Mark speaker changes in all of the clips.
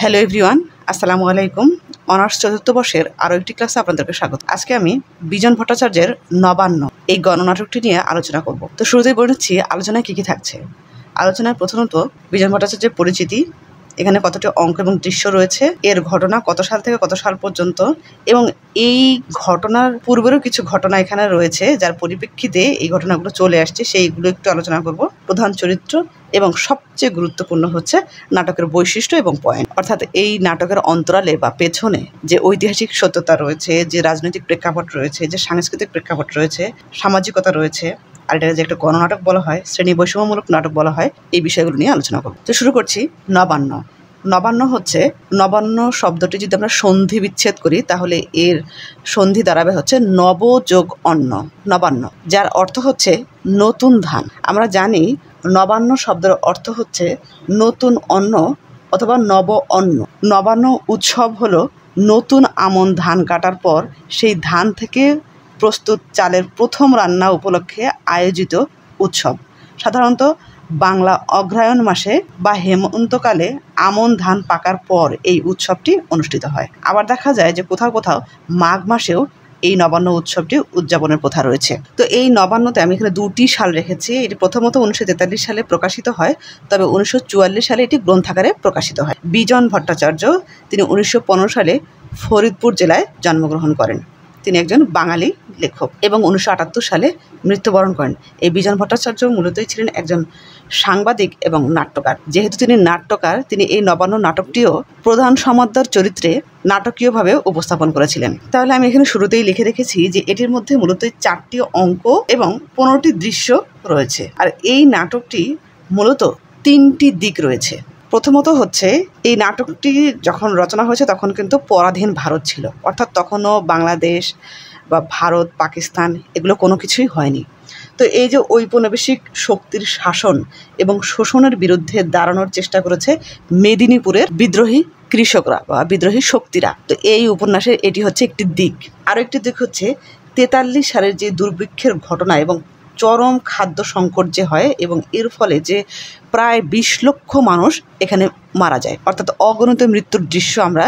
Speaker 1: Hello everyone, আসসালামু আলাইকুম। Honours চতুর্থ বর্ষের আরও একটি ক্লাসে আপনাদেরকে স্বাগত। আজকে আমি বিজন ভট্টাচার্যের নবান্ন এই গণনাটকটি নিয়ে আলোচনা করব। তো শুরুতেই বলে নিচ্ছি আলোচনায় কী কী থাকছে। আলোচনায় প্রথমত বিজন ভট্টাচার্যের পরিচিতি, এখানে কতটি অঙ্ক এবং দৃশ্য রয়েছে, এর ঘটনা কত সাল থেকে কত সাল পর্যন্ত, এবং এই ঘটনার পূর্বেরও কিছু ঘটনা এখানে রয়েছে যার পরিপ্রেক্ষিতে এই ঘটনাগুলো চলে আসছে, সেইগুলো একটু আলোচনা করব। প্রধান চরিত্র এবং সবচেয়ে গুরুত্বপূর্ণ হচ্ছে নাটকের বৈশিষ্ট্য এবং পয়েন্ট, অর্থাৎ এই নাটকের অন্তরালে বা পেছনে যে ঐতিহাসিক সত্যতা রয়েছে, যে রাজনৈতিক প্রেক্ষাপট রয়েছে, যে সাংস্কৃতিক প্রেক্ষাপট রয়েছে, সামাজিকতা রয়েছে, আর এটা যে একটা গণনাটক বলা হয়, শ্রেণী বৈষম্যমূলক নাটক বলা হয়, এই বিষয়গুলো নিয়ে আলোচনা করব। তো শুরু করছি নবান্ন। নবান্ন হচ্ছে, নবান্ন শব্দটি যদি আমরা সন্ধি বিচ্ছেদ করি তাহলে এর সন্ধি দাঁড়াবে হচ্ছে নব যোগ অন্ন, নবান্ন, যার অর্থ হচ্ছে নতুন ধান। আমরা জানি নবান্ন শব্দের অর্থ হচ্ছে নতুন অন্ন অথবা নব অন্ন। নবান্ন উৎসব হলো নতুন আমন ধান কাটার পর সেই ধান থেকে প্রস্তুত চালের প্রথম রান্না উপলক্ষে আয়োজিত উৎসব। সাধারণত বাংলা অগ্রহায়ণ মাসে বা হেমন্তকালে আমন ধান পাকার পর এই উৎসবটি অনুষ্ঠিত হয়। আবার দেখা যায় যে কোথাও কোথাও মাঘ মাসেও এই নবান্ন উৎসবটি উদযাপনের প্রথা রয়েছে। তো এই নবান্নতে আমি এখানে দুটি সাল রেখেছি। এটি প্রথমত 1943 সালে প্রকাশিত হয়, তবে 1944 সালে এটি গ্রন্থাকারে প্রকাশিত হয়। বিজন ভট্টাচার্য তিনি 1915 সালে ফরিদপুর জেলায় জন্মগ্রহণ করেন। তিনি একজন বাঙালি লেখক এবং 1978 সালে মৃত্যুবরণ করেন। এই বিজন ভট্টাচার্য মূলতই ছিলেন একজন সাংবাদিক এবং নাট্যকার। যেহেতু তিনি নাট্যকার, তিনি এই নবান্ন নাটকটিও প্রধান সমাদর চরিত্রে নাটকীয়ভাবে উপস্থাপন করেছিলেন। তাহলে আমি এখানে শুরুতেই লিখে রেখেছি যে এটির মধ্যে মূলত 4টি অঙ্ক এবং 15টি দৃশ্য রয়েছে। আর এই নাটকটি মূলত 3টি দিক রয়েছে। প্রথমত হচ্ছে, এই নাটকটি যখন রচনা হয়েছে তখন কিন্তু পরাধীন ভারত ছিল, অর্থাৎ তখনও বাংলাদেশ বা ভারত, পাকিস্তান এগুলো কোনো কিছুই হয়নি। তো এই যে ঔপনিবেশিক শক্তির শাসন এবং শোষণের বিরুদ্ধে দাঁড়ানোর চেষ্টা করেছে মেদিনীপুরের বিদ্রোহী কৃষকরা বা বিদ্রোহী শক্তিরা। তো এই উপন্যাসের এটি হচ্ছে একটি দিক। আরও একটি দিক হচ্ছে 43 সালের যে দুর্ভিক্ষের ঘটনা এবং চরম খাদ্য সংকট যে হয় এবং এর ফলে যে প্রায় 20 লক্ষ মানুষ এখানে মারা যায়, অর্থাৎ অগণিত মৃত্যুর দৃশ্য আমরা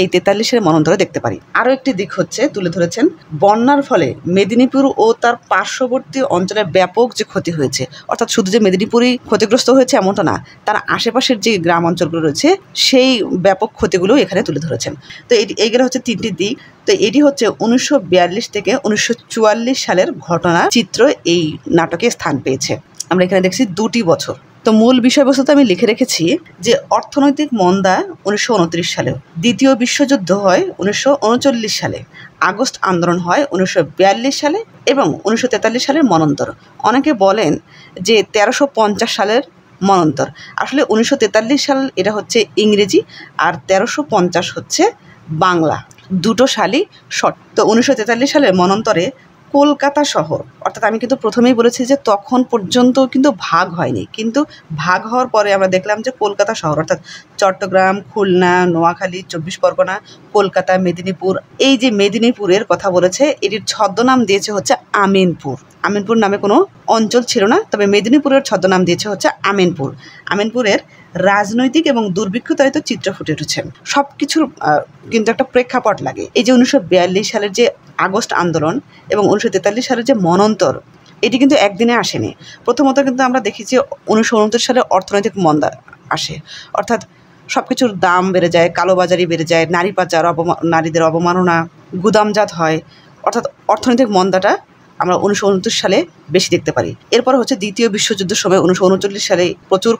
Speaker 1: এই 43-এর মন্বন্তরে দেখতে পারি। আরও একটি দিক হচ্ছে তুলে ধরেছেন বন্যার ফলে মেদিনীপুর ও তার পার্শ্ববর্তী অঞ্চলে ব্যাপক যে ক্ষতি হয়েছে, অর্থাৎ শুধু যে মেদিনীপুরই ক্ষতিগ্রস্ত হয়েছে এমনটা না, তার আশেপাশের যে গ্রাম অঞ্চলগুলো রয়েছে সেই ব্যাপক ক্ষতিগুলো এখানে তুলে ধরেছেন। তো এইগুলো হচ্ছে 3টি দিক। তো এটি হচ্ছে 1942 থেকে 1944 সালের ঘটনা চিত্র এই নাটকে স্থান পেয়েছে। আমরা এখানে দেখছি 2টি বছর। তো মূল বিষয়বস্তুতে আমি লিখে রেখেছি যে অর্থনৈতিক মন্দা 1929 সালেও, দ্বিতীয় বিশ্বযুদ্ধ হয় 1939 সালে, আগস্ট আন্দোলন হয় 1942 সালে এবং 1943 সালের মনন্তর। অনেকে বলেন যে 1350 সালের মনন্তর, আসলে 1943 সাল এটা হচ্ছে ইংরেজি আর 1350 হচ্ছে বাংলা, দুটো সালই শর্ট। তো 1943 সালের মনন্তরে কলকাতা শহর, অর্থাৎ আমি কিন্তু প্রথমেই বলেছি যে তখন পর্যন্ত কিন্তু ভাগ হয়নি, কিন্তু ভাগ হওয়ার পরে আমরা দেখলাম যে কলকাতা শহর অর্থাৎ চট্টগ্রাম, খুলনা, নোয়াখালী, 24 পরগনা, কলকাতা, মেদিনীপুর, এই যে মেদিনীপুরের কথা বলেছে এটির ছদ্মনাম দিয়েছে হচ্ছে আমিনপুর। আমিনপুর নামে কোনো অঞ্চল ছিল না, তবে মেদিনীপুরের ছদ্মনাম দিয়েছে হচ্ছে আমিনপুর। আমিনপুরের রাজনৈতিক এবং দুর্ভিক্ষতায়িত চিত্র ফুটে উঠেছে। সব কিছুর কিন্তু একটা প্রেক্ষাপট লাগে। এই যে 1942 সালের যে আগস্ট আন্দোলন এবং 1943 সালের যে মনন্তর, এটি কিন্তু একদিনে আসেনি। প্রথমত কিন্তু আমরা দেখি যে 1929 সালে অর্থনৈতিক মন্দা আসে, অর্থাৎ সব কিছুর দাম বেড়ে যায়, কালোবাজারি বেড়ে যায়, নারী পাচার, নারীদের অবমাননা, গুদামজাত হয়, অর্থাৎ অর্থনৈতিক মন্দাটা আমরা 1929 সালে বেশি দেখতে পারি। এরপর হচ্ছে দ্বিতীয় বিশ্বযুদ্ধের সময় 1939 সালে প্রচুর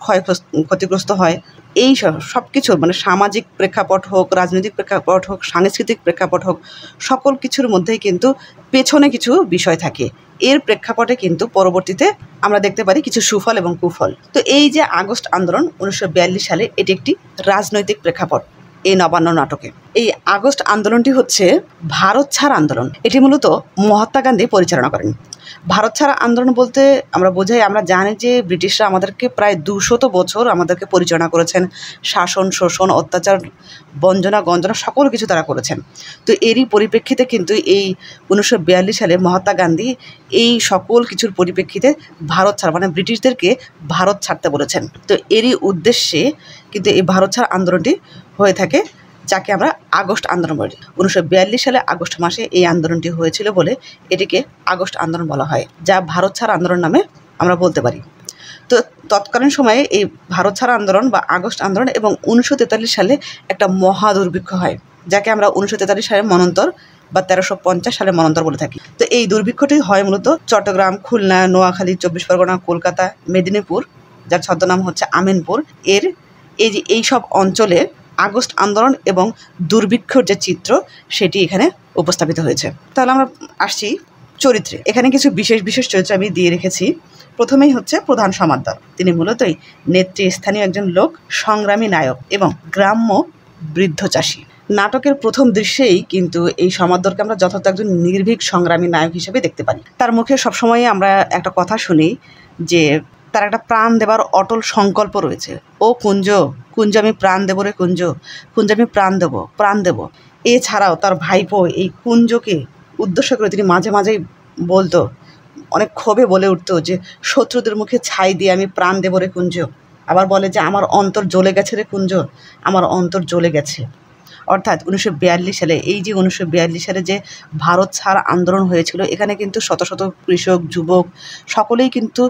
Speaker 1: ক্ষতিগ্রস্ত হয়। এই সব কিছু মানে সামাজিক প্রেক্ষাপট হোক, রাজনৈতিক প্রেক্ষাপট হোক, সাংস্কৃতিক প্রেক্ষাপট হোক, সকল কিছুর মধ্যেই কিন্তু পেছনে কিছু বিষয় থাকে। এর প্রেক্ষাপটে কিন্তু পরবর্তীতে আমরা দেখতে পারি কিছু সুফল এবং কুফল। তো এই যে আগস্ট আন্দোলন 1942 সালে, এটি একটি রাজনৈতিক প্রেক্ষাপট এই নবান্ন নাটকে। এই আগস্ট আন্দোলনটি হচ্ছে ভারত ছাড় আন্দোলন। এটি মূলত মহাত্মা গান্ধী পরিচালনা করেন। ভারত ছাড়া আন্দোলন বলতে আমরা বোঝাই, আমরা জানি যে ব্রিটিশরা আমাদেরকে প্রায় 200 বছর আমাদেরকে পরিচালনা করেছেন। শাসন, শোষণ, অত্যাচার, বঞ্চনা, গঞ্জনা সকল কিছু তারা করেছেন। তো এরই পরিপ্রেক্ষিতে কিন্তু এই 1942 সালে মহাত্মা গান্ধী এই সকল কিছুর পরিপ্রেক্ষিতে ভারত ছাড়া মানে ব্রিটিশদেরকে ভারত ছাড়তে বলেছেন। তো এরই উদ্দেশ্যে কিন্তু এই ভারত ছাড় আন্দোলনটি হয়ে থাকে, যাকে আমরা আগস্ট আন্দোলন বলি। 1942 সালে আগস্ট মাসে এই আন্দোলনটি হয়েছিল বলে এটিকে আগস্ট আন্দোলন বলা হয়, যা ভারত ছাড় আন্দোলন নামে আমরা বলতে পারি। তো তৎকালীন সময়ে এই ভারত ছাড় আন্দোলন বা আগস্ট আন্দোলন এবং 1943 সালে একটা মহা দুর্ভিক্ষ হয়, যাকে আমরা 1943 সালে মন্বন্তর বা 1350 সালে মন্বন্তর বলে থাকি। তো এই দুর্ভিক্ষটি হয় মূলত চট্টগ্রাম, খুলনা, নোয়াখালী, 24 পরগনা, কলকাতা, মেদিনীপুর, যার ছদ্মনাম হচ্ছে আমিনপুর, এই সব অঞ্চলে আগস্ট আন্দোলন এবং দুর্ভিক্ষর যে চিত্র সেটি এখানে উপস্থাপিত হয়েছে। তাহলে আমরা আসছি চরিত্রে। এখানে কিছু বিশেষ বিশেষ চরিত্র আমি দিয়ে রেখেছি। প্রথমেই হচ্ছে প্রধান সমাদদার। তিনি মূলতই নেতৃস্থানীয় একজন লোক, সংগ্রামী নায়ক এবং গ্রাম্য বৃদ্ধ চাষী। নাটকের প্রথম দৃশ্যেই কিন্তু এই সমাদদারকে আমরা যথার্থ একজন নির্ভীক সংগ্রামী নায়ক হিসেবে দেখতে পারি। তার মুখে সবসময় আমরা একটা কথা শুনি যে তার একটা প্রাণ দেবার অটল সংকল্প রয়েছে। ও কুঞ্জ, কুঞ্জ আমি প্রাণ দেবো রে কুঞ্জ, কুঞ্জ আমি প্রাণ দেব। এছাড়াও তার ভাইপো এই কুঞ্জকে উদ্দেশ্য করে তিনি মাঝে মাঝেই বলতো, অনেক ক্ষোভে বলে উঠতো যে শত্রুদের মুখে ছাই দিয়ে আমি প্রাণ দেবো রে কুঞ্জ। আবার বলে যে আমার অন্তর জ্বলে গেছে রে কুঞ্জ, আমার অন্তর জ্বলে গেছে। অর্থাৎ 1942 সালে এই যে 1942 সালে যে ভারত ছাড় আন্দোলন হয়েছিল, এখানে কিন্তু শত শত কৃষক, যুবক সকলেই কিন্তু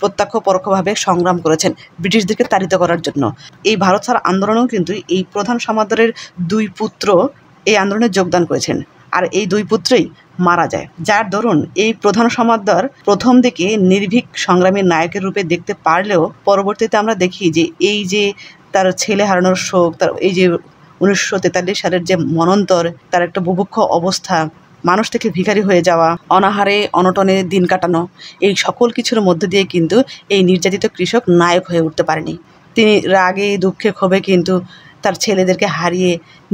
Speaker 1: প্রত্যক্ষ পরোক্ষভাবে সংগ্রাম করেছেন ব্রিটিশদেরকে তাড়িত করার জন্য। এই ভারত ছাড় আন্দোলনেও কিন্তু এই প্রধান সমাদরের 2 পুত্র এই আন্দোলনে যোগদান করেছেন, আর এই 2 পুত্রই মারা যায়। যার দরুন এই প্রধান সমাদর প্রথম দিকে নির্ভীক সংগ্রামী নায়কের রূপে দেখতে পারলেও পরবর্তীতে আমরা দেখি যে এই যে তার ছেলে হারানোর শোক, তার এই যে 1943 সালের যে মনন্তর, তার একটা বুভুক্ষ অবস্থা, মানুষ থেকে ভিখারি হয়ে যাওয়া, অনাহারে অনটনে দিন কাটানো, এই সকল কিছুর মধ্যে দিয়ে কিন্তু এই নির্যাতিত কৃষক নায়ক হয়ে উঠতে পারেনি। তিনি রাগে, দুঃখে, ক্ষোভে কিন্তু তার ছেলেদেরকে হারিয়ে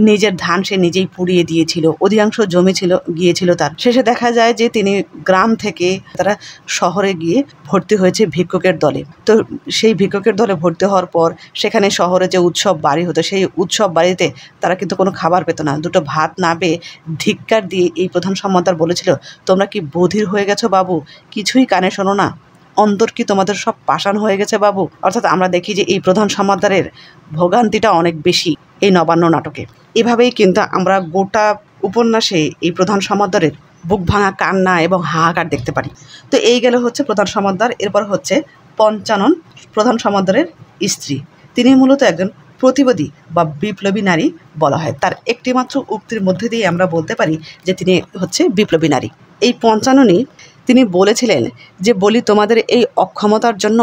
Speaker 1: নিজের ধান সে নিজেই পুড়িয়ে দিয়েছিল। অধিকাংশ জমি গিয়েছিল তার। শেষে দেখা যায় যে তিনি গ্রাম থেকে তারা শহরে গিয়ে ভর্তি হয়েছে ভিক্ষুকের দলে। তো সেই ভিক্ষুকের দলে ভর্তি হওয়ার পর সেখানে শহরে যে উৎসব বাড়ি হতো, সেই উৎসব বাড়িতে তারা কিন্তু কোনো খাবার পেত না। 2টো ভাত না পেয়ে ধিক্কার দিয়ে এই প্রধান সম্মানদার বলেছিল, তোমরা কি বধির হয়ে গেছো বাবু? কিছুই কানে শোনো না? অন্তর কি তোমাদের সব পাষাণ হয়ে গেছে বাবু? অর্থাৎ আমরা দেখি যে এই প্রধান সমাদদারের ভোগান্তিটা অনেক বেশি এই নবান্ন নাটকে। এভাবেই কিন্তু আমরা গোটা উপন্যাসে এই প্রধান সমাদদারের বুক ভাঙা কান্না এবং হাহাকার দেখতে পারি। তো এই গেল হচ্ছে প্রধান সমাদদার। এরপর হচ্ছে পঞ্চানন, প্রধান সমাদদারের স্ত্রী। তিনি মূলত একজন প্রতিবাদী বা বিপ্লবী নারী বলা হয়। তার একটিমাত্র উক্তির মধ্যে দিয়ে আমরা বলতে পারি যে তিনি হচ্ছে বিপ্লবী নারী। এই পঞ্চাননই তিনি বলেছিলেন যে বলি তোমাদের এই অক্ষমতার জন্য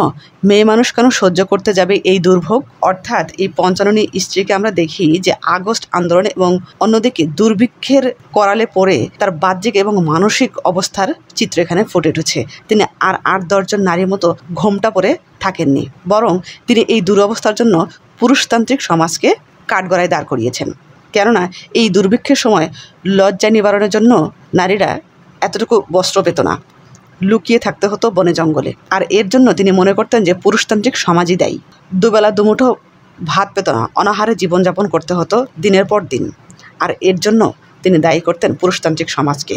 Speaker 1: মেয়ে মানুষ কেন সহ্য করতে যাবে এই দুর্ভোগ। অর্থাৎ এই পঞ্চাননী স্ত্রীকে আমরা দেখি যে আগস্ট আন্দোলন এবং অন্যদিকে দুর্ভিক্ষের করালে পড়ে তার বাহ্যিক এবং মানসিক অবস্থার চিত্র এখানে ফুটে উঠেছে। তিনি আর 8-10 জন নারীর মতো ঘোমটা পরে থাকেননি, বরং তিনি এই দুরবস্থার জন্য পুরুষতান্ত্রিক সমাজকে কাঠগড়ায় দাঁড় করিয়েছেন। কেননা এই দুর্ভিক্ষের সময় লজ্জা নিবারণের জন্য নারীরা এতটুকু বস্ত্র পেত না, লুকিয়ে থাকতে হতো বনে জঙ্গলে। আর এর জন্য তিনি মনে করতেন যে পুরুষতান্ত্রিক সমাজই দায়ী। দুবেলা দুমুঠো ভাত পেত না, অনাহারে জীবনযাপন করতে হতো দিনের পর দিন। আর এর জন্য তিনি দায়ী করতেন পুরুষতান্ত্রিক সমাজকে।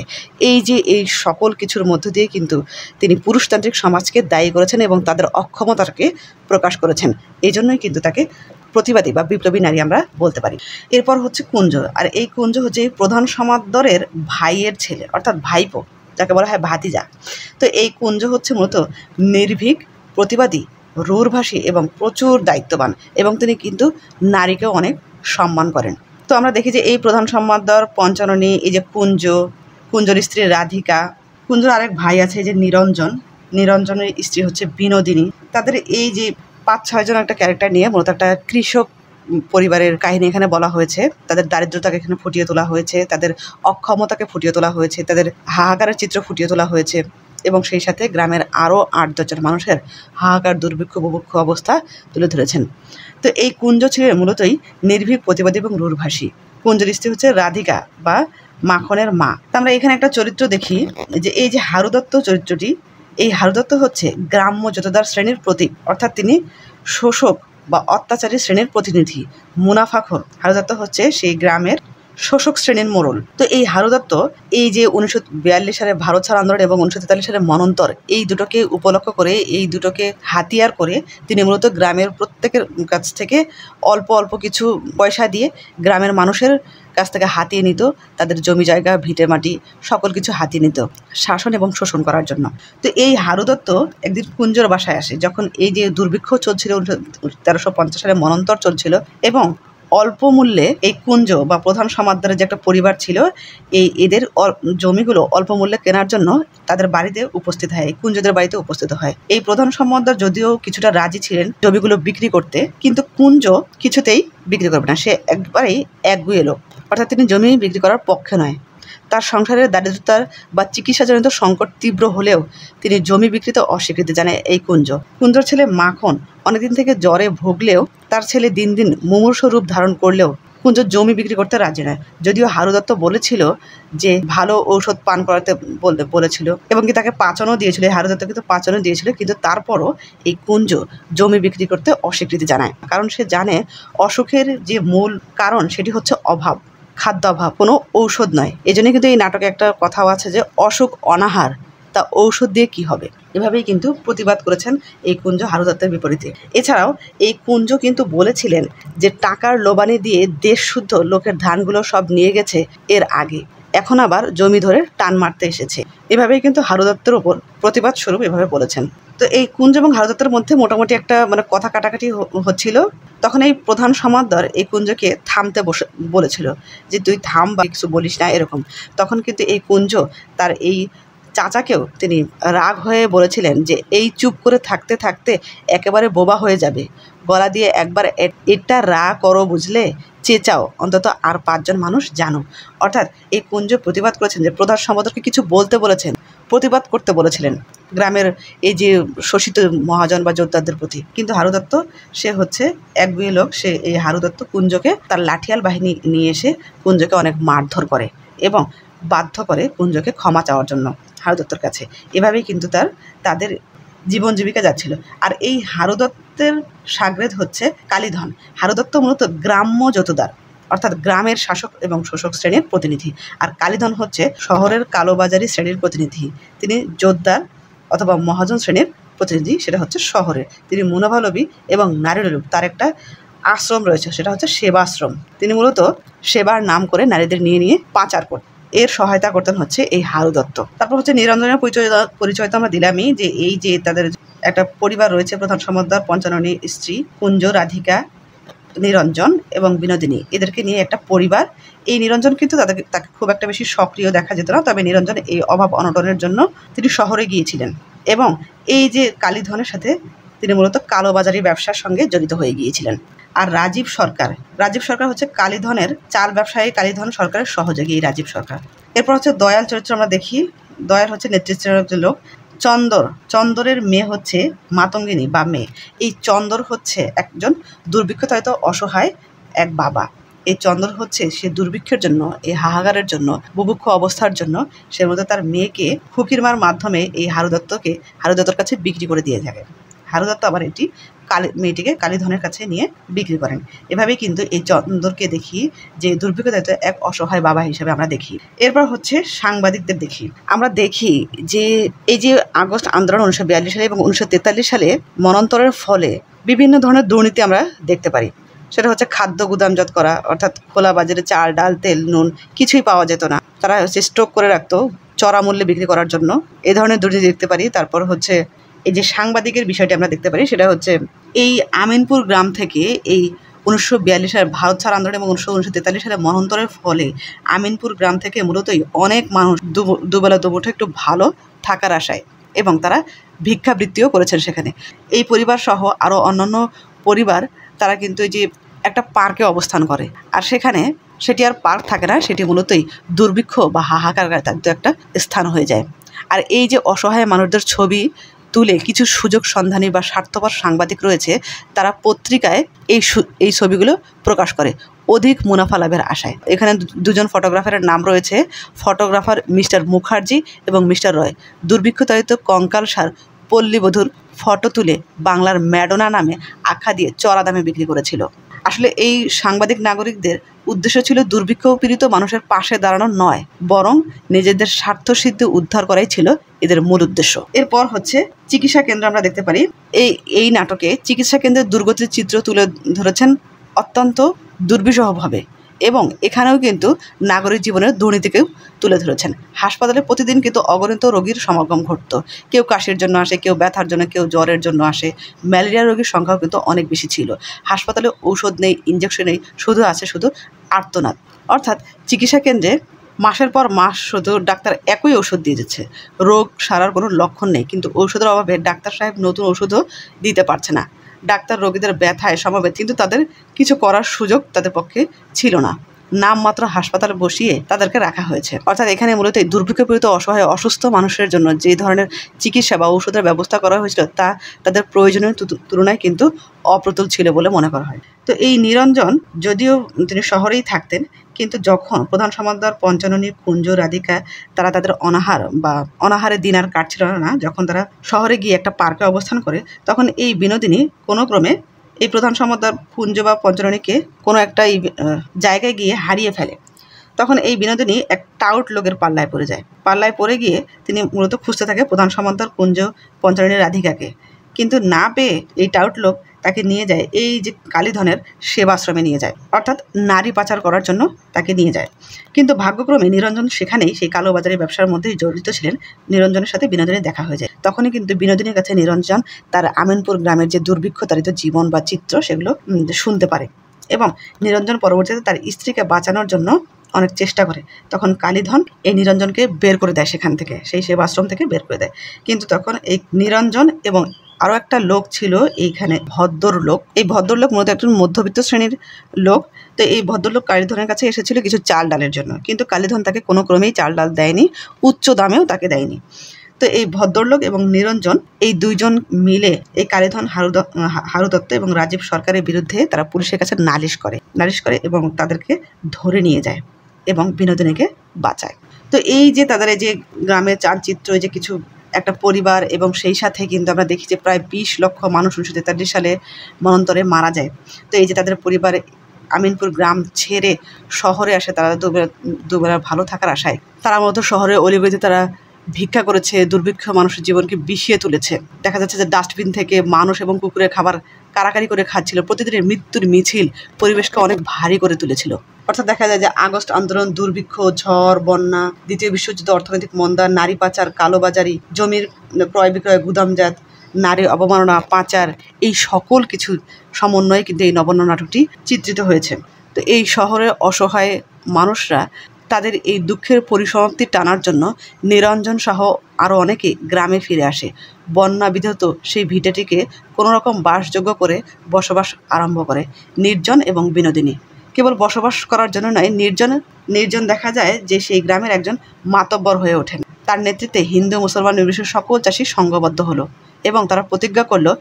Speaker 1: এই যে এই সকল কিছুর মধ্য দিয়ে কিন্তু তিনি পুরুষতান্ত্রিক সমাজকে দায়ী করেছেন এবং তাদের অক্ষমতাকে প্রকাশ করেছেন। এই জন্যই কিন্তু তাকে প্রতিবাদী বা বিপ্লবী নারী আমরা বলতে পারি। এরপর হচ্ছে কুঞ্জ। আর এই কুঞ্জ হচ্ছে প্রধান সমাদরের ভাইয়ের ছেলে, অর্থাৎ ভাইপো, যাকে বলা হয় ভাতিজা। তো এই কুঞ্জ হচ্ছে মূলত নির্ভীক, প্রতিবাদী, রূঢ়ভাষী এবং প্রচুর দায়িত্ববান, এবং তিনি কিন্তু নারীকেও অনেক সম্মান করেন। তো আমরা দেখি যে এই প্রধান সমাদর, পঞ্চাননী, এই যে কুঞ্জর স্ত্রী রাধিকা, কুঞ্জর আরেক ভাই আছে এই যে নিরঞ্জন, নিরঞ্জনের স্ত্রী হচ্ছে বিনোদিনী। তাদের এই যে 5-6 জন একটা ক্যারেক্টার নিয়ে মূলত একটা কৃষক পরিবারের কাহিনী এখানে বলা হয়েছে। তাদের দারিদ্রতাকে এখানে ফুটিয়ে তোলা হয়েছে, তাদের অক্ষমতাকে ফুটিয়ে তোলা হয়েছে, তাদের হাহাকারের চিত্র ফুটিয়ে তোলা হয়েছে, এবং সেই সাথে গ্রামের আরও 8-10 জন মানুষের হাহাকার, দুর্ভিক্ষ, বুভুক্ষ অবস্থা তুলে ধরেছেন। তো এই কুঞ্জ ছিলেন মূলতই নির্ভীক, প্রতিবাদী এবং রূঢ়ভাষী। কুঞ্জের স্ত্রী হচ্ছে রাধিকা বা মাখনের মা। আমরা এখানে একটা চরিত্র দেখি যে এই যে হারু দত্ত চরিত্রটি, এই হারু দত্ত হচ্ছে গ্রাম্য জোতদার শ্রেণীর প্রতীক, অর্থাৎ তিনি শোষক বা অত্যাচারী শ্রেণীর প্রতিনিধি, মুনাফাখোর। হারু দত্ত হচ্ছে সেই গ্রামের শোষক শ্রেণীর মোড়ল। তো এই হারু দত্ত এই যে 1942 সালে ভারত ছাড় আন্দোলন এবং 1943 সালে মনন্তর, এই দুটোকে উপলক্ষ করে, এই দুটোকে হাতিয়ার করে তিনি মূলত গ্রামের প্রত্যেকের কাছ থেকে অল্প অল্প কিছু পয়সা দিয়ে গ্রামের মানুষের কাছ থেকে হাতিয়ে নিত, তাদের জমি জায়গা ভিটে মাটি সকল কিছু হাতিয়ে নিত শাসন এবং শোষণ করার জন্য। তো এই হারু দত্ত একদিন কুঞ্জর বাসায় আসে, যখন এই যে দুর্ভিক্ষ চলছিল, 1350 সালে মনন্তর চলছিল, এবং অল্প মূল্যে এই কুঞ্জ বা প্রধান সমাদদারের যে একটা পরিবার ছিল, এদের জমিগুলো অল্প মূল্যে কেনার জন্য তাদের বাড়িতে উপস্থিত হয়, এই কুঞ্জদের বাড়িতে উপস্থিত হয়। এই প্রধান সমাদদার যদিও কিছুটা রাজি ছিলেন জমিগুলো বিক্রি করতে, কিন্তু কুঞ্জ কিছুতেই বিক্রি করবে না। সে একবারেই একগুঁয়ে লোক, অর্থাৎ তিনি জমি বিক্রি করার পক্ষে নয়। তার সংসারের দারিদ্রতার বা চিকিৎসাজনিত সংকট তীব্র হলেও তিনি জমি বিক্রিতে অস্বীকৃতি জানায় এই কুঞ্জর ছেলে মাখন অনেকদিন থেকে জ্বরে ভুগলেও, তার ছেলে দিন দিন মুমূর্ষু রূপ ধারণ করলেও কুঞ্জ জমি বিক্রি করতে রাজি নয়। যদিও হারু দত্ত বলেছিল যে ভালো ঔষধ পান করাতে বলেছিল এবং কি তাকে পাচনও দিয়েছিল, হারু দত্ত কিন্তু পাচনও দিয়েছিল, কিন্তু তারপরও এই কুঞ্জ জমি বিক্রি করতে অস্বীকৃতি জানায়। কারণ সে জানে অসুখের যে মূল কারণ সেটি হচ্ছে অভাব, খাদ্য অভাব, কোনো ঔষধ নয়। এই জন্য কিন্তু এই নাটকে একটা কথাও আছে যে অসুখ অনাহার, তা ঔষধ দিয়ে কি হবে। এভাবেই কিন্তু প্রতিবাদ করেছেন এই কুঞ্জ হারু দত্তের বিপরীতে। এছাড়াও এই কুঞ্জ কিন্তু বলেছিলেন যে টাকার লোবানি দিয়ে দেশ শুদ্ধ লোকের ধানগুলো সব নিয়ে গেছে এর আগে, এখন আবার জমি ধরে টান মারতে এসেছে। এভাবেই কিন্তু হারু দত্তের ওপর প্রতিবাদ স্বরূপ এভাবে বলেছেন। তো এই কুঞ্জ এবং হারু দত্তের মধ্যে মোটামুটি একটা কথা কাটাকাটি হচ্ছিল। তখন এই প্রধান সমাদদার এই কুঞ্জকে থামতে বলেছিল যে তুই থাম বা কিছু বলিস না এরকম। তখন কিন্তু এই কুঞ্জ তার এই চাচাকেও তিনি রাগ হয়ে বলেছিলেন যে এই চুপ করে থাকতে থাকতে একেবারে বোবা হয়ে যাবে, গলা দিয়ে একবার এটা রা করো বুঝলে, চেঁচাও, অন্তত আর 5 জন মানুষ জানো। অর্থাৎ এই কুঞ্জ প্রতিবাদ করেছেন যে প্রধান সমাদরকে কিছু বলতে বলেছেন, প্রতিবাদ করতে বলেছিলেন গ্রামের এই যে শোষিত মহাজন বা যোদ্ধাদের প্রতি। কিন্তু হারু দত্ত সে হচ্ছে একগুঁয়ে লোক, সে এই হারু দত্ত কুঞ্জকে তার লাঠিয়াল বাহিনী নিয়ে এসে কুঞ্জকে অনেক মারধর করে এবং বাধ্য করে কুঞ্জকে ক্ষমা চাওয়ার জন্য হারু দত্তর কাছে। এভাবেই কিন্তু তাদের জীবন জীবিকা যাচ্ছিল। আর এই হারু দত্তের সাগরেদ হচ্ছে কালীধন। হারু দত্ত মূলত গ্রাম্য জোতদার, অর্থাৎ গ্রামের শাসক এবং শোষক শ্রেণীর প্রতিনিধি, আর কালীধন হচ্ছে শহরের কালোবাজারি শ্রেণীর প্রতিনিধি। তিনি জোতদার অথবা মহাজন শ্রেণীর প্রতিনিধি, সেটা হচ্ছে শহরের। তিনি মুনাভালোভী এবং নারীলোলুপ। তার একটা আশ্রম রয়েছে, সেটা হচ্ছে সেবাশ্রম। তিনি মূলত সেবার নাম করে নারীদের নিয়ে নিয়ে পাচার করতেন। এর সহায়তা করতেন হচ্ছে এই হারু দত্ত। তারপর হচ্ছে নিরঞ্জনের পরিচয় তো আমরা দিলামই, যে এই যে তাদের একটা পরিবার রয়েছে, প্রধান সমাদদার, পঞ্চাননী স্ত্রী কুঞ্জ, রাধিকা, নিরঞ্জন এবং বিনোদিনী, এদেরকে নিয়ে একটা পরিবার। এই নিরঞ্জন কিন্তু তাকে খুব একটা বেশি সক্রিয় দেখা যেত না, তবে নিরঞ্জন এই অভাব অনটনের জন্য তিনি শহরে গিয়েছিলেন এবং এই যে কালীধনের সাথে তিনি মূলত কালোবাজারি ব্যবসার সঙ্গে জড়িত হয়ে গিয়েছিলেন। আর রাজীব সরকার হচ্ছে কালীধনের চাল ব্যবসায়ী, কালীধন সরকারের সহযোগী এই রাজীব সরকার। এরপর হচ্ছে দয়াল চরিত্র আমরা দেখি। দয়াল হচ্ছে নেতৃত্বের একজন লোক। চন্দরের মেয়ে হচ্ছে মাতঙ্গিনী বা মেয়ে। এই চন্দর হচ্ছে একজন দুর্ভিক্ষতায়িত অসহায় এক বাবা। এই চন্দর হচ্ছে সে দুর্ভিক্ষের জন্য, এই হাহাকারের জন্য, বুভুক্ষ অবস্থার জন্য সে মধ্যে তার মেয়েকে ফকিরমার মাধ্যমে এই হারু দত্তর কাছে বিক্রি করে দিয়ে থাকে। হারু দত্ত আবার মেয়েটিকে কালীধনের কাছে নিয়ে বিক্রি করেন। এভাবেই কিন্তু এই চন্দরকে দেখি যে দুর্ভিক্ষতায়িত এক অসহায় বাবা হিসেবে আমরা দেখি। এরপর হচ্ছে সাংবাদিকদের দেখি। আমরা দেখি যে এই যে আগস্ট আন্দোলন 1942 সালে এবং 1943 সালে মনন্তরের ফলে বিভিন্ন ধরনের দুর্নীতি আমরা দেখতে পারি। সেটা হচ্ছে খাদ্য গুদামজাত করা, অর্থাৎ খোলা বাজারে চাল, ডাল, তেল, নুন কিছুই পাওয়া যেত না। তারা হচ্ছে স্টক করে রাখতো চড়া মূল্যে বিক্রি করার জন্য। এই ধরনের দুর্নীতি দেখতে পারি। তারপর হচ্ছে এই যে সাংবাদিকের বিষয়টি আমরা দেখতে পারি, সেটা হচ্ছে এই আমিনপুর গ্রাম থেকে এই 1942 সালে ভারত ছাড় আন্দোলন এবং 1943 সালে মনন্তরের ফলে আমিনপুর গ্রাম থেকে মূলতই অনেক মানুষ দুবেলা দুমুঠো একটু ভালো থাকার আশায় এবং তারা ভিক্ষাবৃত্তিও করেছেন সেখানে। এই পরিবার সহ আরও অন্যান্য পরিবার তারা কিন্তু এই যে একটা পার্কে অবস্থান করে, আর সেটি আর পার্ক থাকে না, সেটি মূলতই দুর্ভিক্ষ বা হাহাকার তাদের একটা স্থান হয়ে যায়। আর এই যে অসহায় মানুষদের ছবি তুলে কিছু সুযোগ সন্ধানী বা স্বার্থপর সাংবাদিক রয়েছে, তারা পত্রিকায় এই ছবিগুলো প্রকাশ করে অধিক মুনাফা লাভের আশায়। এখানে দুজন ফটোগ্রাফারের নাম রয়েছে, ফটোগ্রাফার মিস্টার মুখার্জি এবং মিস্টার রয়। দুর্ভিক্ষতাড়িত কঙ্কালসার পল্লীবধূর ফটো তুলে বাংলার ম্যাডোনা নামে আখ্যা দিয়ে চড়া দামে বিক্রি করেছিল। আসলে এই সাংবাদিক নাগরিকদের উদ্দেশ্য ছিল দুর্ভিক্ষ পীড়িত মানুষের পাশে দাঁড়ানো নয়, বরং নিজেদের স্বার্থসিদ্ধি উদ্ধার করাই ছিল এদের মূল উদ্দেশ্য। এরপর হচ্ছে চিকিৎসা কেন্দ্র। আমরা দেখতে পারি এই নাটকে চিকিৎসা কেন্দ্রের দুর্গতির চিত্র তুলে ধরেছেন অত্যন্ত দুর্বিষহভাবে, এবং এখানেও কিন্তু নাগরিক জীবনের দুর্নীতিকেও তুলে ধরেছেন। হাসপাতালে প্রতিদিন কিন্তু অগণিত রোগীর সমাগম ঘটত। কেউ কাশির জন্য আসে, কেউ ব্যথার জন্য, কেউ জ্বরের জন্য আসে। ম্যালেরিয়া রোগীর সংখ্যাও কিন্তু অনেক বেশি ছিল। হাসপাতালে ঔষধ নেই, ইঞ্জেকশন নেই, শুধু আছে শুধু আর্তনাদ। অর্থাৎ চিকিৎসা কেন্দ্রে মাসের পর মাস শুধু ডাক্তার একই ওষুধ দিয়ে যাচ্ছে, রোগ সারার কোনো লক্ষণ নেই, কিন্তু ঔষধের অভাবে ডাক্তার সাহেব নতুন ওষুধও দিতে পারছে না। ডাক্তার রোগীদের ব্যথায় সমবেত, কিন্তু তাদের কিছু করার সুযোগ তাদের পক্ষে ছিল না। নামমাত্র হাসপাতালে বসিয়ে তাদেরকে রাখা হয়েছে। অর্থাৎ এখানে মূলত এই দুর্ভিক্ষপীড়িত অসহায় অসুস্থ মানুষের জন্য যে ধরনের চিকিৎসা বা ঔষধের ব্যবস্থা করা হয়েছিল তা তাদের প্রয়োজনীয় তুলনায় কিন্তু অপ্রতুল ছিল বলে মনে করা হয়। তো এই নিরঞ্জন যদিও তিনি শহরেই থাকতেন, কিন্তু যখন প্রধান সমাদদার পঞ্চাননী, কুঞ্জ, রাধিকা তারা তাদের অনাহারে দিন আর কাটছিল না, যখন তারা শহরে গিয়ে একটা পার্কে অবস্থান করে, তখন এই বিনোদিনী কোনো ক্রমে এই প্রধান সমাদদার কুঞ্জ বা পঞ্চাননীকে কোনো একটা জায়গায় গিয়ে হারিয়ে ফেলে। তখন এই বিনোদিনী এক টাউট লোকের পাল্লায় পড়ে যায়। পাল্লায় পড়ে গিয়ে তিনি মূলত খুঁজতে থাকে প্রধান সমাদদার কুঞ্জ, পঞ্চাননী, রাধিকাকে, কিন্তু না পেয়ে এই টাউট লোক তাকে নিয়ে যায় এই যে কালীধনের সেবাশ্রমে নিয়ে যায়, অর্থাৎ নারী পাচার করার জন্য তাকে নিয়ে যায়। কিন্তু ভাগ্যক্রমে নিরঞ্জন সেখানেই সেই কালোবাজারি ব্যবসার মধ্যেই জড়িত ছিলেন। নিরঞ্জনের সাথে বিনোদিনীর দেখা হয়ে যায়। তখনই কিন্তু বিনোদিনীর কাছে নিরঞ্জন তার আমিনপুর গ্রামের যে দুর্ভিক্ষতাড়িত জীবন বা চিত্র সেগুলো শুনতে পারে, এবং নিরঞ্জন পরবর্তীতে তার স্ত্রীকে বাঁচানোর জন্য অনেক চেষ্টা করে। তখন কালীধন এই নিরঞ্জনকে বের করে দেয় সেখান থেকে, সেই সেবাশ্রম থেকে বের করে দেয়। কিন্তু তখন এই নিরঞ্জন এবং আরও একটা লোক ছিল এইখানে, ভদ্রলোক। এই ভদ্রলোক মূলত একজন মধ্যবিত্ত শ্রেণীর লোক। তো এই ভদ্রলোক কালীধনের কাছে এসেছিল কিছু চাল ডালের জন্য, কিন্তু কালীধন তাকে কোনো ক্রমেই চাল ডাল দেয়নি, উচ্চ দামেও তাকে দেয়নি। তো এই ভদ্রলোক এবং নিরঞ্জন এই দুইজন মিলে এই কালীধন, হারু দত্ত এবং রাজীব সরকারের বিরুদ্ধে তারা পুলিশের কাছে নালিশ করে এবং তাদেরকে ধরে নিয়ে যায় এবং বিনোদিনীকে বাঁচায়। তো এই যে তাদের এই যে গ্রামের চালচিত্র, যে কিছু একটা পরিবার, এবং সেই সাথে কিন্তু আমরা দেখি যে প্রায় 20 লক্ষ মানুষ 1943 সালে মন্বন্তরে মারা যায়। তো এই যে তাদের পরিবারে আমিনপুর গ্রাম ছেড়ে শহরে আসে, তারা দুবেলা ভালো থাকার আশায় তারা মূলত শহরে অলিগলিতে তারা ভিক্ষা করেছে, দুর্ভিক্ষ মানুষের জীবনকে বিষিয়ে তুলেছে। দেখা যাচ্ছে যে ডাস্টবিন থেকে মানুষ এবং কুকুরের খাবার কারাকারি করে খাচ্ছিল। প্রতিদিনের মৃত্যুর মিছিল পরিবেশকে অনেক ভারী করে তুলেছিল। অর্থাৎ দেখা যায় যে আগস্ট আন্দোলন, দুর্ভিক্ষ, ঝড়, বন্যা, দ্বিতীয় বিশ্বযুদ্ধ, অর্থনৈতিক মন্দা, নারী পাচার, কালোবাজারি, জমির ক্রয় বিক্রয়, গুদামজাত, নারী অবমাননা, পাচার, এই সকল কিছু সমন্বয়ে কিন্তু এই নবান্ন নাটকটি চিত্রিত হয়েছে। তো এই শহরের অসহায় মানুষরা তাদের এই দুঃখের পরিসমাপ্তি টানার জন্য নিরঞ্জন সহ আরও অনেকে গ্রামে ফিরে আসে। বন্যা বিধৌত সেই ভিটেটিকে কোনোরকম বাসযোগ্য করে বসবাস আরম্ভ করে নির্জন এবং বিনোদিনী। কেবল বসবাস করার জন্য নয়, নির্জন দেখা যায় যে সেই গ্রামের একজন মাতব্বর হয়ে ওঠেন। তার নেতৃত্বে হিন্দু মুসলমান নির্বিশেষে সকল চাষি সংঘবদ্ধ হলো এবং তারা প্রতিজ্ঞা করলো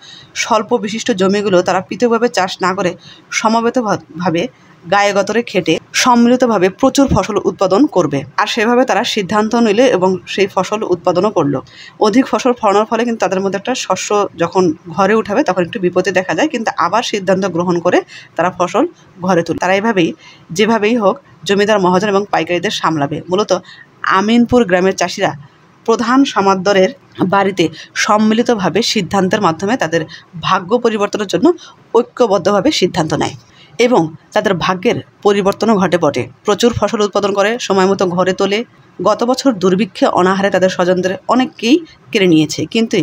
Speaker 1: স্বল্প বিশিষ্ট জমিগুলো তারা পৃথকভাবে চাষ না করে সমবেতভাবে গায়ে গতরে খেটে সম্মিলিতভাবে প্রচুর ফসল উৎপাদন করবে। আর সেভাবে তারা সিদ্ধান্ত নিলে এবং সেই ফসল উৎপাদনও করলো। অধিক ফসল ফলানোর ফলে কিন্তু তাদের মধ্যে একটা শস্য যখন ঘরে উঠাবে তখন একটু বিপদে দেখা যায়, কিন্তু আবার সিদ্ধান্ত গ্রহণ করে তারা ফসল ঘরে তোলে। তারা যেভাবেই হোক জমিদার, মহাজন এবং পাইকারিদের সামলাবে। মূলত আমিনপুর গ্রামের চাষিরা প্রধান সমাদদারের বাড়িতে সম্মিলিতভাবে সিদ্ধান্তের মাধ্যমে তাদের ভাগ্য পরিবর্তনের জন্য ঐক্যবদ্ধভাবে সিদ্ধান্ত নেয় এবং তাদের ভাগ্যের পরিবর্তনও ঘটে বটে। প্রচুর ফসল উৎপাদন করে, সময় মতো ঘরে তোলে। গত বছর দুর্ভিক্ষে অনাহারে তাদের স্বজনদের অনেককেই কেড়ে নিয়েছে, কিন্তু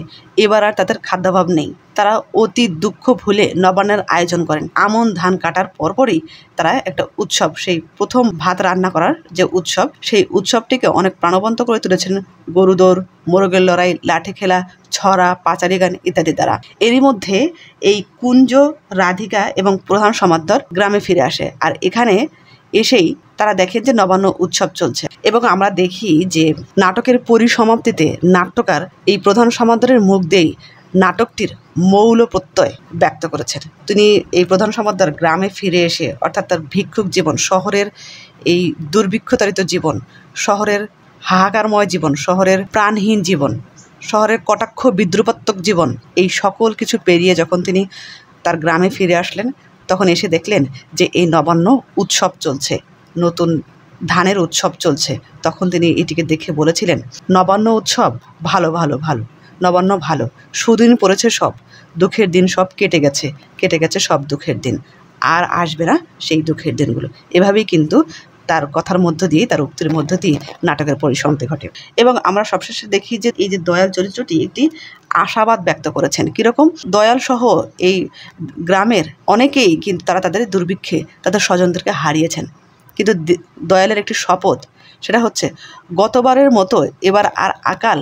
Speaker 1: এবার আর তাদের খাদ্যাভাব নেই। তারা অতি দুঃখ ভুলে নবান্নের আয়োজন করেন। আমন ধান কাটার পরপরই তারা একটা উৎসব, সেই প্রথম ভাত রান্না করার যে উৎসব, সেই উৎসবটিকে অনেক প্রাণবন্ত করে তুলেছেন গরুদৌড়, মোরগের লড়াই, লাঠি খেলা, ছড়া, পাঁচারি গান ইত্যাদি দ্বারা। এরই মধ্যে এই কুঞ্জ, রাধিকা এবং প্রধান সমাদদার গ্রামে ফিরে আসে, আর এখানে এসেই তারা দেখেন যে নবান্ন উৎসব চলছে এবং আমরা দেখি যে নাটকের পরিসমাপ্তিতে নাট্যকার এই প্রধান সমাদরের মুখ দিয়েই নাটকটির মৌল প্রত্যয় ব্যক্ত করেছেন। তিনি এই প্রধান সমাদর গ্রামে ফিরে এসে, অর্থাৎ তার ভিক্ষুক জীবন, শহরের এই দুর্ভিক্ষতাড়িত জীবন, শহরের হাহাকারময় জীবন, শহরের প্রাণহীন জীবন, শহরের কটাক্ষ বিদ্রুপাত্মক জীবন, এই সকল কিছু পেরিয়ে যখন তিনি তার গ্রামে ফিরে আসলেন, তখন এসে দেখলেন যে এই নবান্ন উৎসব চলছে, নতুন ধানের উৎসব চলছে। তখন তিনি এটিকে দেখে বলেছিলেন, নবান্ন উৎসব ভালো ভালো ভালো, নবান্ন ভালো, সুদিন পড়েছে সব, দুঃখের দিন সব কেটে গেছে সব দুঃখের দিন, আর আসবে না সেই দুঃখের দিনগুলো। এভাবেই কিন্তু তার কথার মধ্য দিয়ে, তার উক্তির মধ্য দিয়ে নাটকের পরিসমাপ্তি ঘটে। এবং আমরা সবশেষে দেখি যে এই যে দয়াল চরিত্রটি একটি আশাবাদ ব্যক্ত করেছেন। কীরকম? দয়াল সহ এই গ্রামের অনেকেই কিন্তু তারা তাদের দুর্ভিক্ষে তাদের স্বজনদেরকে হারিয়েছেন, কিন্তু দয়ালের একটি শপথ, সেটা হচ্ছে গতবারের মতো এবার আর আকাল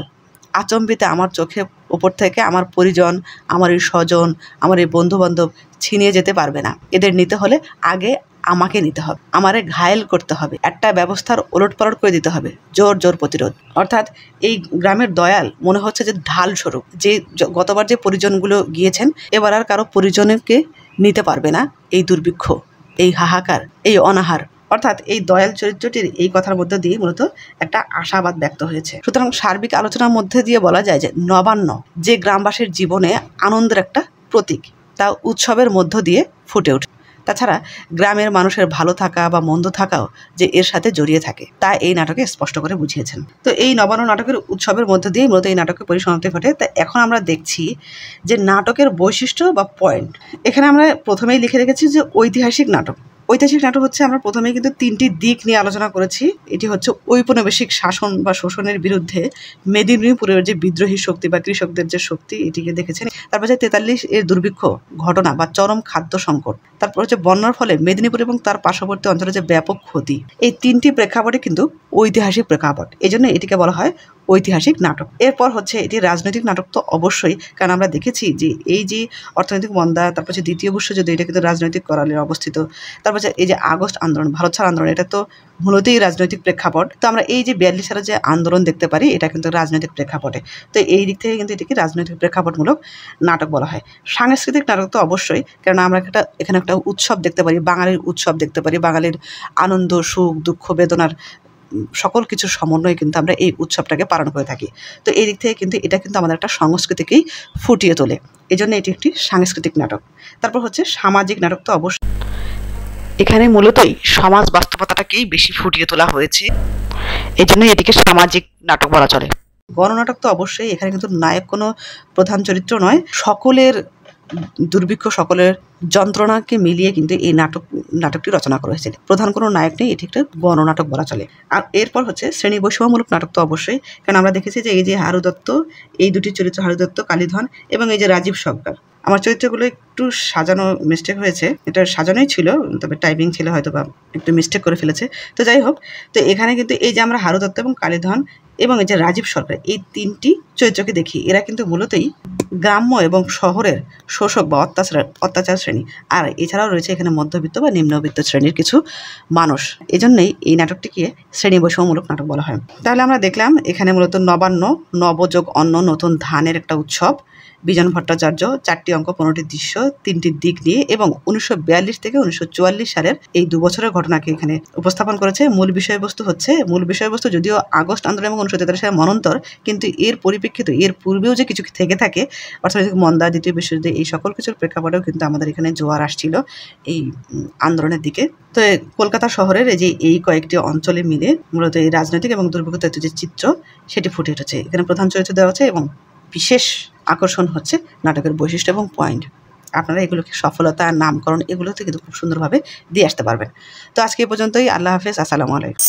Speaker 1: আচম্বিতে আমার চোখে উপর থেকে আমার পরিজন, আমার এই স্বজন, আমার এই বন্ধুবান্ধব ছিনিয়ে যেতে পারবে না। এদের নিতে হলে আগে আমাকে নিতে হবে, আমারে ঘায়েল করতে হবে, একটা ব্যবস্থার ওলটপালট করে দিতে হবে, জোর জোর প্রতিরোধ। অর্থাৎ এই গ্রামের দয়াল মনে হচ্ছে যে ঢাল স্বরূপ, যে গতবার যে পরিজনগুলো গিয়েছেন এবার আর কারো পরিজনকে নিতে পারবে না এই দুর্ভিক্ষ, এই হাহাকার, এই অনাহার। অর্থাৎ এই দয়াল চরিত্রটির এই কথার মধ্যে দিয়ে মূলত একটা আশাবাদ ব্যক্ত হয়েছে। সুতরাং সার্বিক আলোচনার মধ্যে দিয়ে বলা যায় যে নবান্ন যে গ্রামবাসীর জীবনে আনন্দের একটা প্রতীক, তা উৎসবের মধ্য দিয়ে ফুটে ওঠে। তাছাড়া গ্রামের মানুষের ভালো থাকা বা মন্দ থাকাও যে এর সাথে জড়িয়ে থাকে, তা এই নাটকে স্পষ্ট করে বুঝিয়েছেন। তো এই নবান্ন নাটকের উৎসবের মধ্য দিয়ে মূলত এই নাটকের পরিসমাপ্তি ঘটে। তা এখন আমরা দেখছি যে নাটকের বৈশিষ্ট্য বা পয়েন্ট। এখানে আমরা প্রথমেই লিখে রেখেছি যে ঐতিহাসিক নাটক। ঐতিহাসিক নাটক হচ্ছে, আমরা প্রথমেই কিন্তু তিনটি দিক নিয়ে আলোচনা করেছি। এটি হচ্ছে ঔপনিবেশিক শাসন বা শোষণের বিরুদ্ধে মেদিনীপুরের যে বিদ্রোহী শক্তি বা কৃষকদের যে শক্তি, এটিকে দেখেছেন। তারপর যে 43 এর দুর্ভিক্ষ ঘটনা বা চরম খাদ্য সংকট, তারপর হচ্ছে বন্যার ফলে মেদিনীপুর এবং তার পার্শ্ববর্তী অঞ্চলে যে ব্যাপক ক্ষতি। এই তিনটি প্রেক্ষাপটে কিন্তু ঐতিহাসিক প্রেক্ষাপট, এই জন্য এটিকে বলা হয় ঐতিহাসিক নাটক। এরপর হচ্ছে এটি রাজনৈতিক নাটক তো অবশ্যই, কারণ আমরা দেখেছি যে এই যে অর্থনৈতিক মন্দা, তারপর হচ্ছে দ্বিতীয় বিশ্বযুদ্ধ, এটা কিন্তু রাজনৈতিক করালে অবস্থিত। তারপর এই যে আগস্ট আন্দোলন, ভারত ছাড় আন্দোলন, এটা তো মূলতই রাজনৈতিক প্রেক্ষাপট। তো আমরা এই যে 42 সালে যে আন্দোলন দেখতে পারি, এটা কিন্তু রাজনৈতিক প্রেক্ষাপটে। তো এই দিক থেকে কিন্তু এটিকে রাজনৈতিক প্রেক্ষাপটমূলক নাটক বলা হয়। সাংস্কৃতিক নাটক তো অবশ্যই, কারণ আমরা এখানে একটা উৎসব দেখতে পারি, বাঙালির উৎসব দেখতে পারি, বাঙালির আনন্দ, সুখ, দুঃখ, বেদনার সকল কিছুর সমন্বয়ে কিন্তু আমরা এই উৎসবটাকে পালন করে থাকি। তো এই দিক থেকে কিন্তু এটা কিন্তু আমাদের একটা সংস্কৃতিকেই ফুটিয়ে তোলে, এই জন্য এটি একটি সাংস্কৃতিক নাটক। তারপর হচ্ছে সামাজিক নাটক তো অবশ্যই, এখানে মূলতই সমাজ বাস্তবতাটাকেই বেশি ফুটিয়ে তোলা হয়েছে, এই জন্য এটিকে সামাজিক নাটক বলা চলে। গণনাটক তো অবশ্যই, এখানে কিন্তু নায়ক কোনো প্রধান চরিত্র নয়, সকলের দুর্ভিক্ষ, সকলের যন্ত্রণাকে মিলিয়ে কিন্তু এই নাটকটি রচনা করা হয়েছে। প্রধান কোনো নায়ক নেই, এটি একটা গণনাটক বলা চলে। আর এরপর হচ্ছে শ্রেণী বৈষম্যমূলক নাটক তো অবশ্যই, কারণ আমরা দেখেছি যে এই যে হারু দত্ত, এই দুটি চরিত্র হারু দত্ত, কালীধন এবং এই যে রাজীব সরকার, আমার চরিত্রগুলো একটু সাজানো মিস্টেক হয়েছে, এটা সাজানোই ছিল, তবে টাইপিং ছিল হয়তো বা একটু মিস্টেক করে ফেলেছে। তো যাই হোক, তো এখানে কিন্তু এই যে আমরা হারু দত্ত এবং কালীধন এবং এই যে রাজীব সরকার, এই তিনটি চরিত্রকে দেখি, এরা কিন্তু মূলতই গ্রাম্য এবং শহরের শোষক বা অত্যাচার শ্রেণী। আর এছাড়াও রয়েছে এখানে মধ্যবিত্ত বা নিম্নবিত্ত শ্রেণীর কিছু মানুষ, এজন্যই এই নাটকটিকে শ্রেণী বৈষম্যমূলক নাটক বলা হয়। তাহলে আমরা দেখলাম এখানে মূলত নবান্ন, নবযোগ অন্ন, নতুন ধানের একটা উৎসব, বিজন ভট্টাচার্য, 4টি অঙ্ক, 15টি দৃশ্য, 3টি দিক নিয়ে এবং 1942 থেকে 1944 সালের এই 2 বছরের ঘটনাকে এখানে উপস্থাপন করেছে। মূল বিষয়বস্তু যদিও আগস্ট আন্দোলন এবং 1943 সালের মনন্তর, কিন্তু এর পরিপ্রেক্ষিতে এর পূর্বেও যে কিছু থেকে থাকে, অর্থনৈতিক মন্দা, দ্বিতীয় বিশ্বযুদ্ধে, এই সকল কিছুর প্রেক্ষাপটেও কিন্তু আমাদের এখানে জোয়ার আসছিল এই আন্দোলনের দিকে। তো কলকাতা শহরের এই যে এই কয়েকটি অঞ্চলে মিলে মূলত এই রাজনৈতিক এবং দুর্ভিক্ষতার যে চিত্র, সেটি ফুটে উঠেছে। এখানে প্রধান চরিত্র দেওয়া আছে এবং বিশেষ আকর্ষণ হচ্ছে নাটকের বৈশিষ্ট্য এবং পয়েন্ট। আপনারা এগুলোকে সফলতা, নামকরণ, এগুলোতে কিন্তু খুব সুন্দরভাবে দিয়ে আসতে পারবেন। তো আজকে এই পর্যন্তই। আল্লাহ হাফেজ, আসসালামু আলাইকুম।